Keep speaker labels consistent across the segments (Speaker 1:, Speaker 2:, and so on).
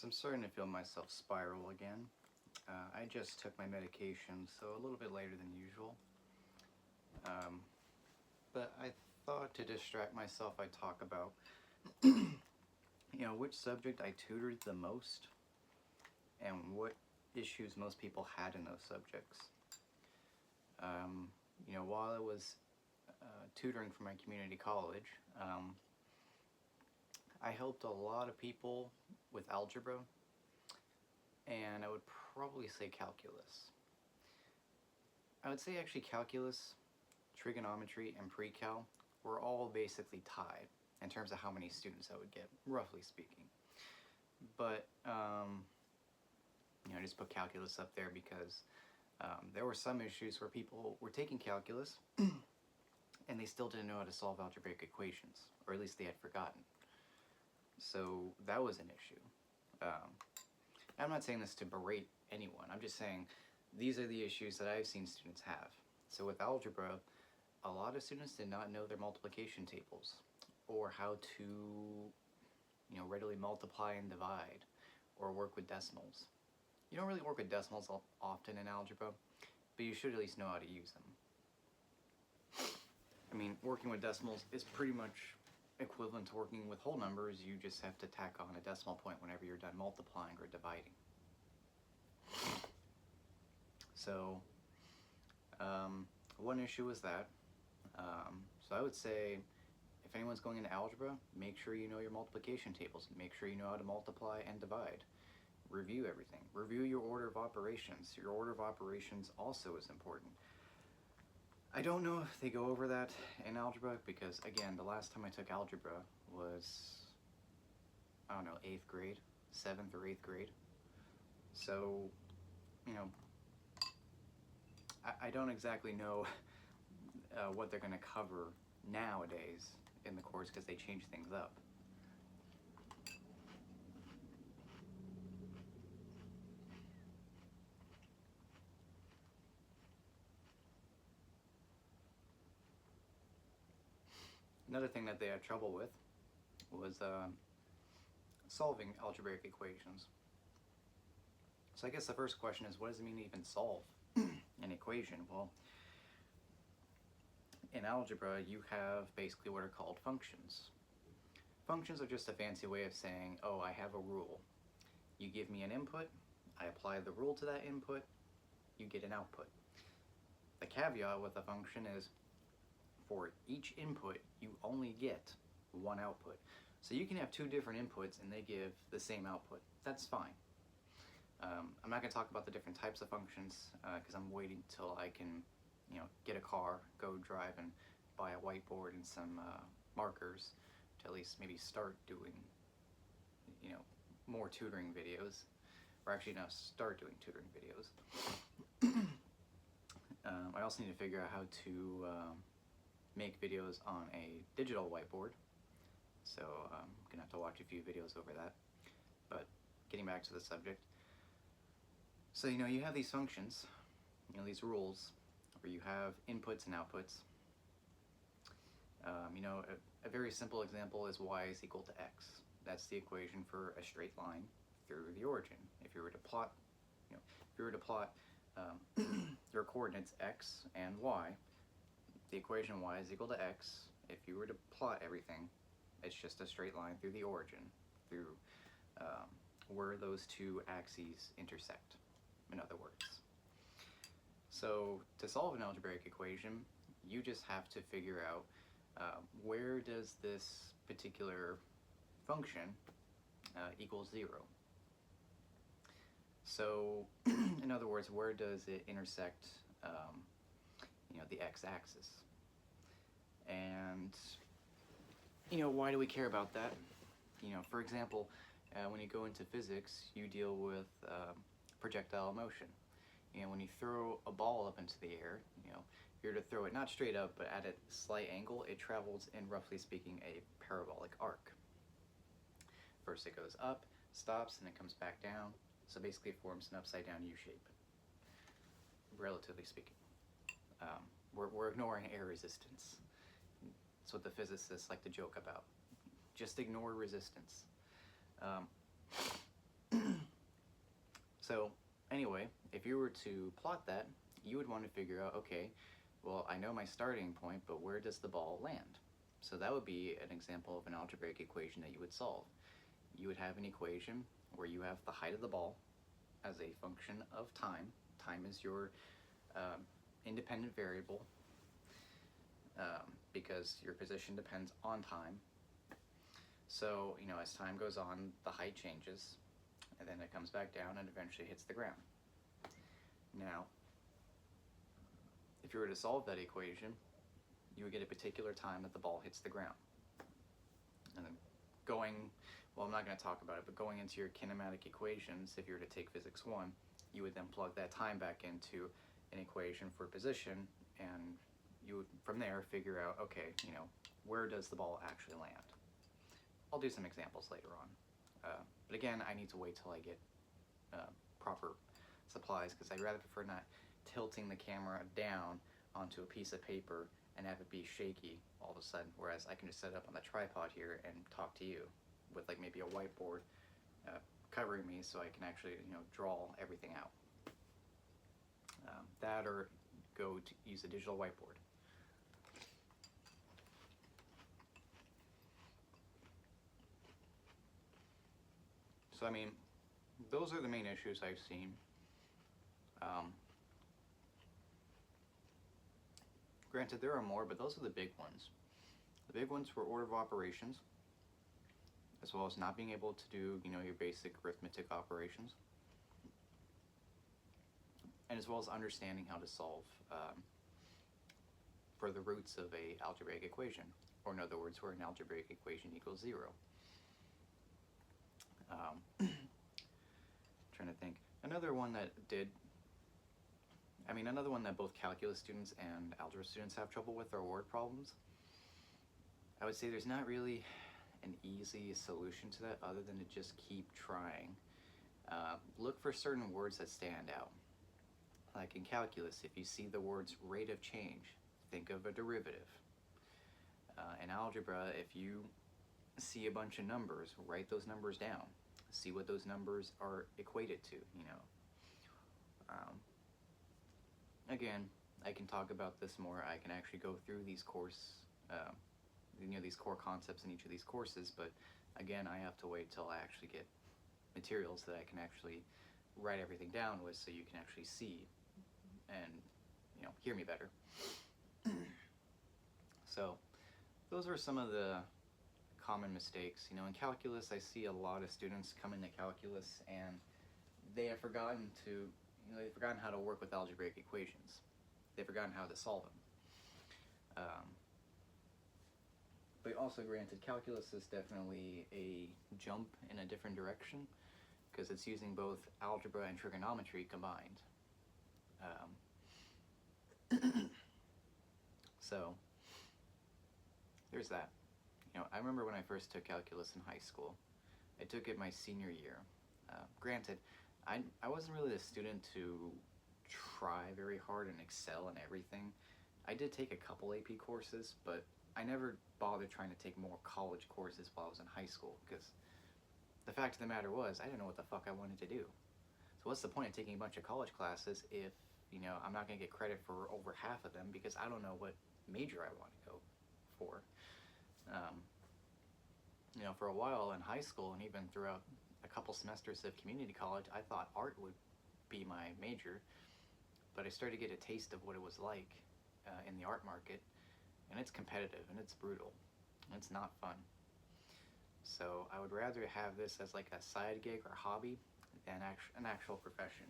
Speaker 1: So I'm starting to feel myself spiral again. I just took my medication, so a little bit later than usual. Um, but I thought to distract myself, I'd talk about, which subject I tutored the most and what issues most people had in those subjects. While I was tutoring for my community college, I helped a lot of people with algebra, and I would probably say calculus. I would say actually calculus, trigonometry, and pre-cal were all basically tied in terms of how many students I would get, roughly speaking. But I just put calculus up there because there were some issues where people were taking calculus and they still didn't know how to solve algebraic equations, or at least they had forgotten. So that was an issue. I'm not saying this to berate anyone. I'm just saying these are the issues that I've seen students have. So with algebra, a lot of students did not know their multiplication tables or how to, readily multiply and divide or work with decimals. You don't really work with decimals often in algebra, but you should at least know how to use them. I mean, working with decimals is pretty much equivalent to working with whole numbers. You just have to tack on a decimal point whenever you're done multiplying or dividing. So, one issue was that. So I would say, if anyone's going into algebra, make sure you know your multiplication tables. Make sure you know how to multiply and divide. Review everything. Review your order of operations. Your order of operations also is important. I don't know if they go over that in algebra because, again, the last time I took algebra was, 8th grade, 7th or 8th grade. So, I don't exactly know what they're going to cover nowadays in the course because they change things up. Another thing that they had trouble with was solving algebraic equations. So I guess the first question is, what does it mean to even solve an equation? Well, in algebra, you have basically what are called functions. Functions are just a fancy way of saying, oh, I have a rule. You give me an input, I apply the rule to that input, you get an output. The caveat with a function is, for each input, you only get one output. So you can have two different inputs and they give the same output. That's fine. I'm not going to talk about the different types of functions because I'm waiting till I can, get a car, go drive and buy a whiteboard and some markers to at least maybe start doing, more tutoring videos. Or actually, no, start doing tutoring videos. I also need to figure out how to make videos on a digital whiteboard. So I'm going to have to watch a few videos over that. But getting back to the subject. So, you have these functions, these rules, where you have inputs and outputs. A very simple example is y is equal to x. That's the equation for a straight line through the origin. If you were to plot, your coordinates x and y, the equation y is equal to x. If you were to plot everything, it's just a straight line through the origin, through where those two axes intersect, in other words. So to solve an algebraic equation, you just have to figure out where does this particular function equal 0. So in other words, where does it intersect the x-axis? And why do we care about that? For example, when you go into physics, you deal with projectile motion. When you throw a ball up into the air, if you're to throw it not straight up but at a slight angle, it travels in, roughly speaking, a parabolic arc. First it goes up, stops, and it comes back down. So basically it forms an upside down U shape, relatively speaking. We're ignoring air resistance. That's what the physicists like to joke about. Just ignore resistance. So anyway, if you were to plot that, you would want to figure out, okay, well, I know my starting point, but where does the ball land? So that would be an example of an algebraic equation that you would solve. You would have an equation where you have the height of the ball as a function of time. Time is your independent variable because your position depends on time. So, as time goes on, the height changes, and then it comes back down and eventually hits the ground. Now, if you were to solve that equation, you would get a particular time that the ball hits the ground. And then I'm not going to talk about it, but going into your kinematic equations, if you were to take physics 1, you would then plug that time back into an equation for position, and you would from there figure out, okay, where does the ball actually land? I'll do some examples later on. But again, I need to wait till I get proper supplies, because I'd rather prefer not tilting the camera down onto a piece of paper and have it be shaky all of a sudden, whereas I can just set it up on the tripod here and talk to you with like maybe a whiteboard covering me, so I can actually draw everything out. That, or go to use a digital whiteboard. So those are the main issues I've seen. Granted, there are more, but those are the big ones. The big ones were order of operations, as well as not being able to do, your basic arithmetic operations, and as well as understanding how to solve for the roots of a algebraic equation, or in other words, where an algebraic equation equals 0. Trying to think. Another one that both calculus students and algebra students have trouble with are word problems. I would say there's not really an easy solution to that other than to just keep trying. Look for certain words that stand out. Like in calculus, if you see the words rate of change, think of a derivative. In algebra, if you see a bunch of numbers, write those numbers down. See what those numbers are equated to, Again, I can talk about this more. I can actually go through these these core concepts in each of these courses, but again, I have to wait till I actually get materials that I can actually write everything down with, so you can actually see and hear me better. So those are some of the common mistakes. In calculus, I see a lot of students come into calculus and they have forgotten how to work with algebraic equations. They've forgotten how to solve them. But also, granted, calculus is definitely a jump in a different direction, because it's using both algebra and trigonometry combined. So there's that. I remember when I first took calculus in high school. I took it my senior year. Granted, I wasn't really the student to try very hard and excel in everything. I did take a couple AP courses, but I never bothered trying to take more college courses while I was in high school, because the fact of the matter was, I didn't know what the fuck I wanted to do. So what's the point of taking a bunch of college classes if, I'm not going to get credit for over half of them, because I don't know what major I want to go for. For a while in high school, and even throughout a couple semesters of community college, I thought art would be my major, but I started to get a taste of what it was like in the art market, and it's competitive, and it's brutal, and it's not fun. So I would rather have this as like a side gig or hobby than an actual profession.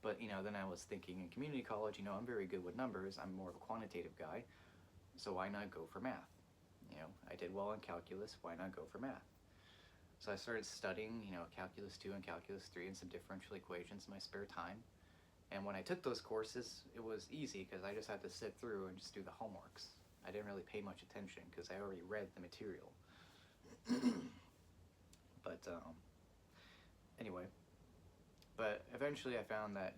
Speaker 1: But, then I was thinking in community college, I'm very good with numbers, I'm more of a quantitative guy, so why not go for math? I did well in calculus, why not go for math? So I started studying, calculus 2 and calculus 3 and some differential equations in my spare time. And when I took those courses, it was easy, because I just had to sit through and just do the homeworks. I didn't really pay much attention, because I already read the material. But, anyway. But eventually I found that,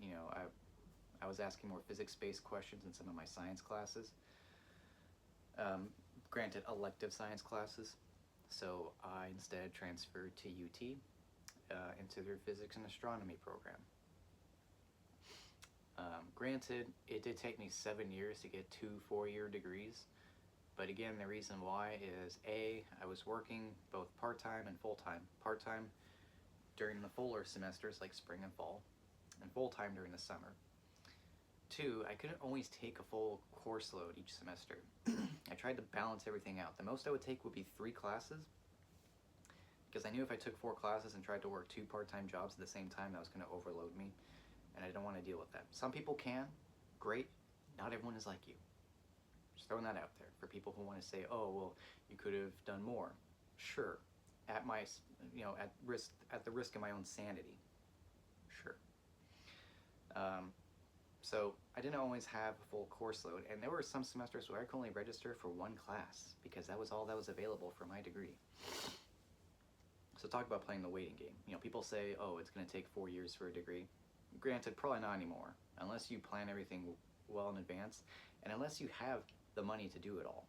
Speaker 1: I was asking more physics-based questions in some of my science classes. Granted, elective science classes. So I instead transferred to UT, into their physics and astronomy program. Granted, it did take me 7 years to get 2 4-year degrees, but again, the reason why is A, I was working both part-time and full-time. Part-time during the fuller semesters like spring and fall, and full-time during the summer. 2, I couldn't always take a full course load each semester. I tried to balance everything out. The most I would take would be 3 classes, because I knew if I took 4 classes and tried to work 2 part-time jobs at the same time, that was going to overload me, and I don't want to deal with that. Some people can, great. Not everyone is like you. Just throwing that out there for people who want to say, oh, well, you could have done more. Sure, at my, at the risk of my own sanity. Sure. So I didn't always have a full course load, and there were some semesters where I could only register for 1 class because that was all that was available for my degree. So talk about playing the waiting game. You know, people say, oh, it's going to take 4 years for a degree. Granted, probably not anymore, unless you plan everything well in advance, and unless you have the money to do it all.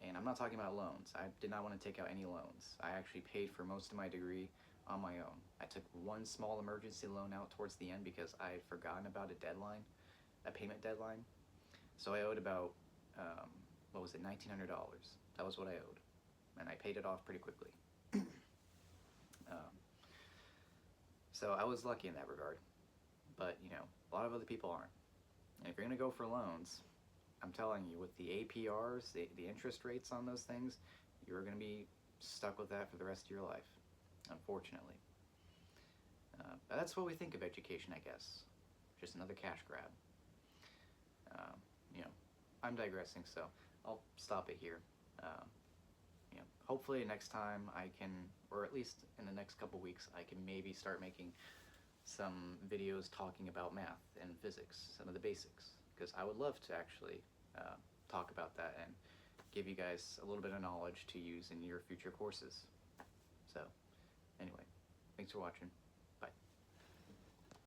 Speaker 1: And I'm not talking about loans. I did not want to take out any loans. I actually paid for most of my degree on my own. I took 1 small emergency loan out towards the end because I had forgotten about a payment deadline. So I owed about, $1,900. That was what I owed. And I paid it off pretty quickly. So I was lucky in that regard. But, a lot of other people aren't. And if you're going to go for loans, I'm telling you, with the APRs, the interest rates on those things, you're going to be stuck with that for the rest of your life, unfortunately. But that's what we think of education, I guess. Just another cash grab. I'm digressing, so I'll stop it here. Hopefully next time I can, or at least in the next couple weeks, I can maybe start making some videos talking about math and physics, some of the basics, because I would love to actually talk about that and give you guys a little bit of knowledge to use in your future courses. So, anyway, thanks for watching.